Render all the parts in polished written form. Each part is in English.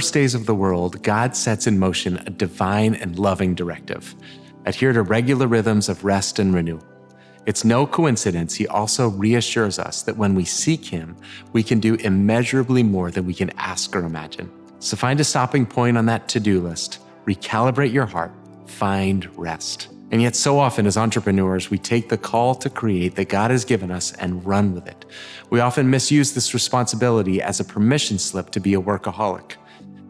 first days of the world, God sets in motion a divine and loving directive. Adhere to regular rhythms of rest and renewal. It's no coincidence He also reassures us that when we seek Him, we can do immeasurably more than we can ask or imagine. So find a stopping point on that to-do list, recalibrate your heart, find rest. And yet so often as entrepreneurs, we take the call to create that God has given us and run with it. We often misuse this responsibility as a permission slip to be a workaholic.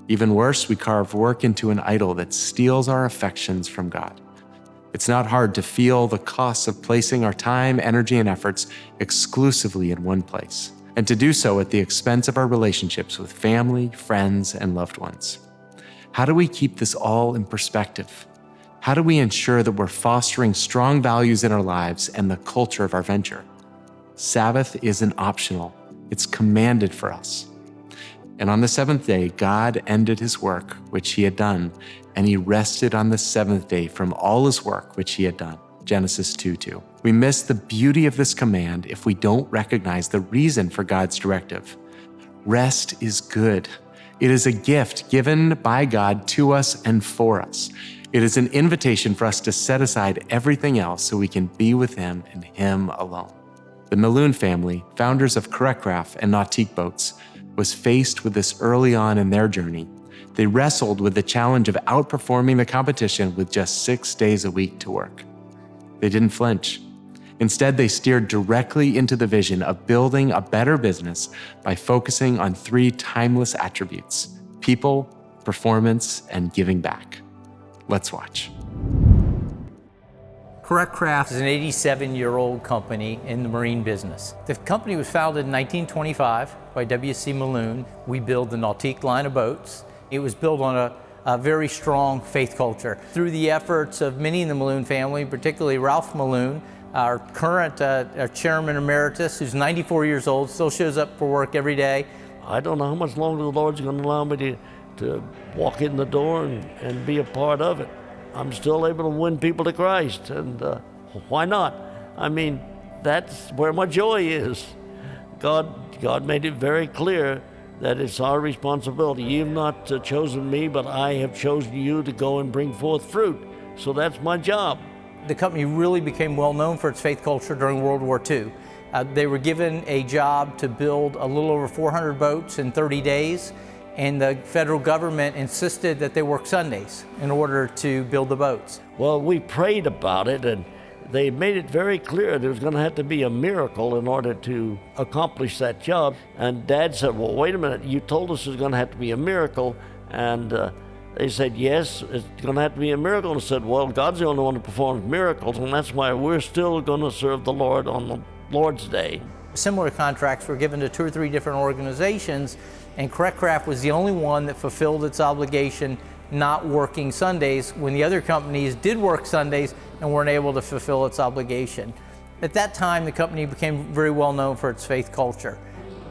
Even worse, we carve work into an idol that steals our affections from God. It's not hard to feel the costs of placing our time, energy, and efforts exclusively in one place, and to do so at the expense of our relationships with family, friends, and loved ones. How do we keep this all in perspective? How do we ensure that we're fostering strong values in our lives and the culture of our venture? Sabbath isn't optional. It's commanded for us. And on the seventh day, God ended His work, which He had done, and He rested on the seventh day from all His work, which He had done. Genesis 2:2. We miss the beauty of this command if we don't recognize the reason for God's directive. Rest is good. It is a gift given by God to us and for us. It is an invitation for us to set aside everything else so we can be with Him and Him alone. The Meloon family, founders of Craft and Nautique boats, was faced with this early on in their journey. They wrestled with the challenge of outperforming the competition with just 6 days a week to work. They didn't flinch. Instead, they steered directly into the vision of building a better business by focusing on 3 timeless attributes: people, performance, and giving back. Let's watch. Craft is an 87-year-old company in the marine business. The company was founded in 1925 by W.C. Meloon. We build the Nautique line of boats. It was built on a very strong faith culture. Through the efforts of many in the Meloon family, particularly Ralph Meloon, our current our chairman emeritus, who's 94 years old, still shows up for work every day. I don't know how much longer the Lord's going to allow me to walk in the door and be a part of it. I'm still able to win people to Christ, and why not? I mean, that's where my joy is. God made it very clear that it's our responsibility. You've not chosen me, but I have chosen you to go and bring forth fruit. So that's my job. The company really became well known for its faith culture during World War II. They were given a job to build a little over 400 boats in 30 days. And the federal government insisted that they work Sundays in order to build the boats. Well, we prayed about it, and they made it very clear there was going to have to be a miracle in order to accomplish that job. And Dad said, well, wait a minute, you told us there's going to have to be a miracle. And they said, yes, it's going to have to be a miracle. And I said, well, God's the only one who performs miracles, and that's why we're still going to serve the Lord on the Lord's Day. Similar contracts were given to 2 or 3 different organizations, and Craft was the only one that fulfilled its obligation not working Sundays when the other companies did work Sundays and weren't able to fulfill its obligation. At that time, the company became very well known for its faith culture.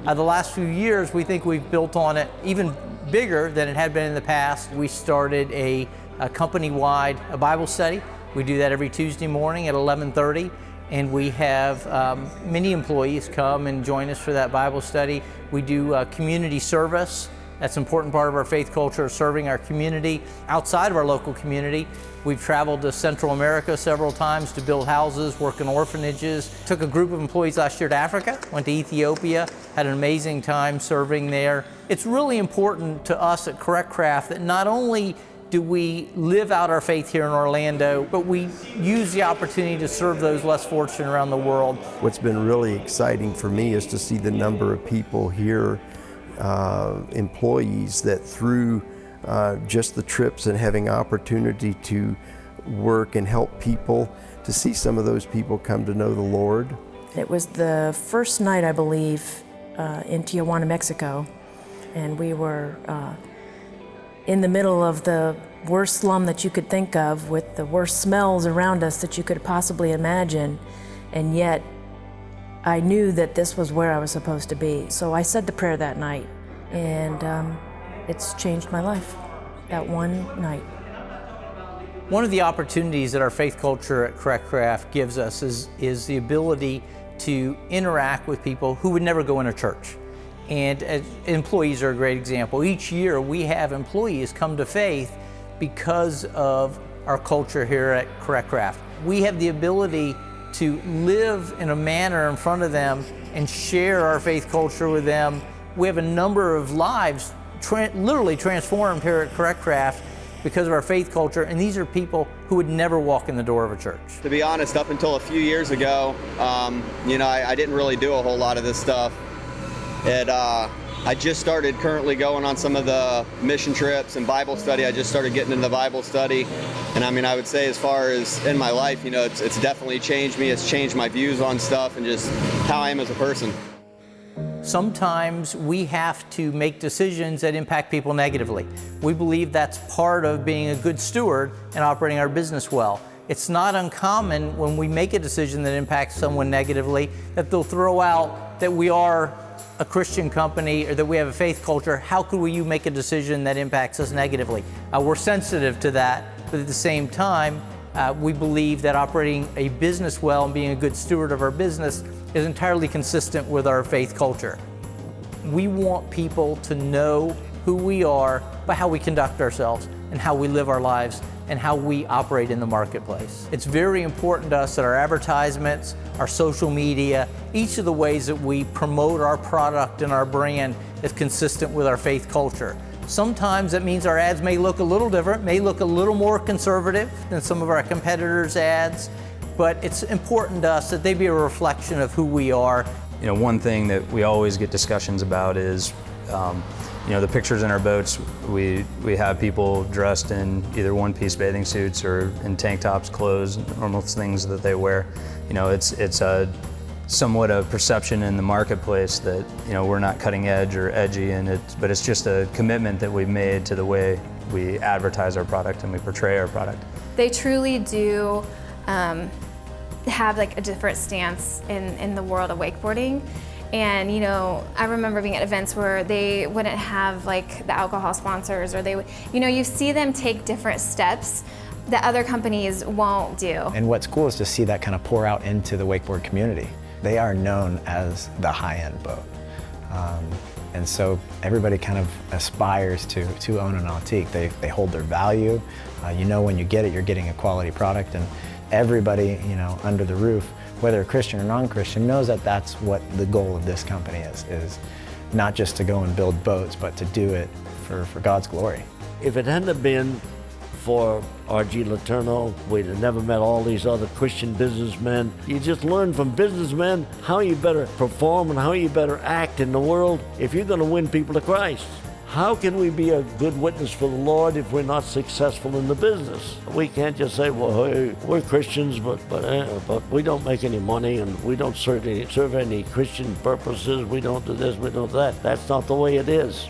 The last few years, we think we've built on it even bigger than it had been in the past. We started a company-wide Bible study. We do that every Tuesday morning at 11:30. And we have many employees come and join us for that Bible study. We do community service. That's an important part of our faith culture, serving our community outside of our local community. We've traveled to Central America several times to build houses, work in orphanages. Took a group of employees last year to Africa, went to Ethiopia, had an amazing time serving there. It's really important to us at Craft that not only do we live out our faith here in Orlando, but we use the opportunity to serve those less fortunate around the world. What's been really exciting for me is to see the number of people here, employees that through just the trips and having opportunity to work and help people, to see some of those people come to know the Lord. It was the first night, I believe, in Tijuana, Mexico, and we were in the middle of the worst slum that you could think of, with the worst smells around us that you could possibly imagine, and yet I knew that this was where I was supposed to be. So I said the prayer that night, and it's changed my life, that one night. One of the opportunities that our faith culture at Craft gives us is the ability to interact with people who would never go in a church. And employees are a great example. Each year we have employees come to faith because of our culture here at Correct Craft. We have the ability to live in a manner in front of them and share our faith culture with them. We have a number of lives literally transformed here at Correct Craft because of our faith culture, and these are people who would never walk in the door of a church. To be honest, up until a few years ago, I didn't really do a whole lot of this stuff. I just started currently going on some of the mission trips and Bible study. I just started getting into the Bible study. And I would say as far as in my life, it's definitely changed me. It's changed my views on stuff and just how I am as a person. Sometimes we have to make decisions that impact people negatively. We believe that's part of being a good steward and operating our business well. It's not uncommon when we make a decision that impacts someone negatively that they'll throw out that we are a Christian company or that we have a faith culture. How could you make a decision that impacts us negatively? We're sensitive to that, but at the same time, we believe that operating a business well and being a good steward of our business is entirely consistent with our faith culture. We want people to know who we are by how we conduct ourselves and how we live our lives and how we operate in the marketplace. It's very important to us that our advertisements, our social media, each of the ways that we promote our product and our brand is consistent with our faith culture. Sometimes that means our ads may look a little different, may look a little more conservative than some of our competitors' ads, but it's important to us that they be a reflection of who we are. One thing that we always get discussions about is the pictures in our boats. We have people dressed in either one-piece bathing suits or in tank tops, clothes, normal things that they wear. It's a somewhat a perception in the marketplace that we're not cutting edge or edgy, but it's just a commitment that we've made to the way we advertise our product and we portray our product. They truly do have like a different stance in the world of wakeboarding. And I remember being at events where they wouldn't have like the alcohol sponsors, or they would, you see them take different steps that other companies won't do. And what's cool is to see that kind of pour out into the wakeboard community. They are known as the high-end boat. And so everybody kind of aspires to own a Nautique. They hold their value. When you get it, you're getting a quality product, and everybody, under the roof, whether Christian or non-Christian, knows that that's what the goal of this company is not just to go and build boats, but to do it for God's glory. If it hadn't have been for R.G. Letourneau, we'd have never met all these other Christian businessmen. You just learn from businessmen how you better perform and how you better act in the world if you're going to win people to Christ. How can we be a good witness for the Lord if we're not successful in the business? We can't just say, well, hey, we're Christians, but we don't make any money and we don't serve any Christian purposes. We don't do this, we don't do that. That's not the way it is.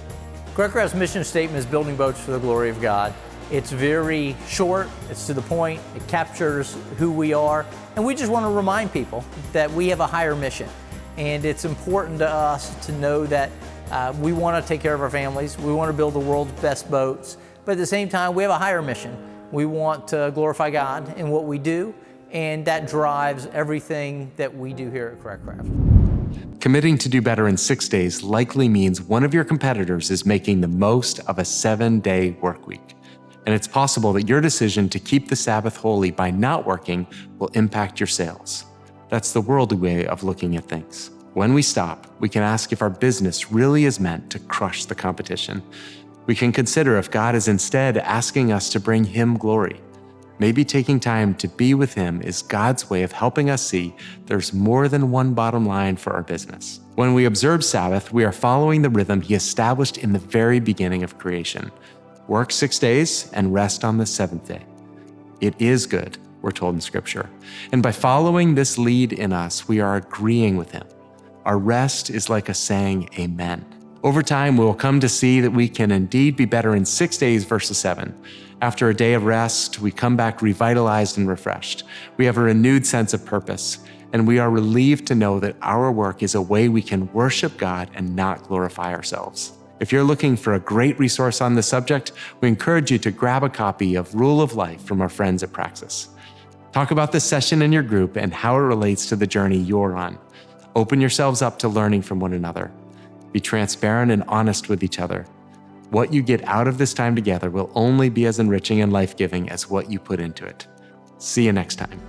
Correct Craft's mission statement is building boats for the glory of God. It's very short, it's to the point, it captures who we are, and we just want to remind people that we have a higher mission. And it's important to us to know that we want to take care of our families, we want to build the world's best boats, but at the same time, we have a higher mission. We want to glorify God in what we do, and that drives everything that we do here at Correct Craft. Committing to do better in 6 days likely means one of your competitors is making the most of a 7-day work week. And it's possible that your decision to keep the Sabbath holy by not working will impact your sales. That's the worldly way of looking at things. When we stop, we can ask if our business really is meant to crush the competition. We can consider if God is instead asking us to bring Him glory. Maybe taking time to be with Him is God's way of helping us see there's more than one bottom line for our business. When we observe Sabbath, we are following the rhythm He established in the very beginning of creation. Work 6 days and rest on the 7th day. It is good, we're told in Scripture. And by following this lead in us, we are agreeing with Him. Our rest is like a saying amen. Over time, we will come to see that we can indeed be better in 6 days versus 7. After a day of rest, we come back revitalized and refreshed. We have a renewed sense of purpose, and we are relieved to know that our work is a way we can worship God and not glorify ourselves. If you're looking for a great resource on the subject, we encourage you to grab a copy of Rule of Life from our friends at Praxis. Talk about this session in your group and how it relates to the journey you're on. Open yourselves up to learning from one another. Be transparent and honest with each other. What you get out of this time together will only be as enriching and life-giving as what you put into it. See you next time.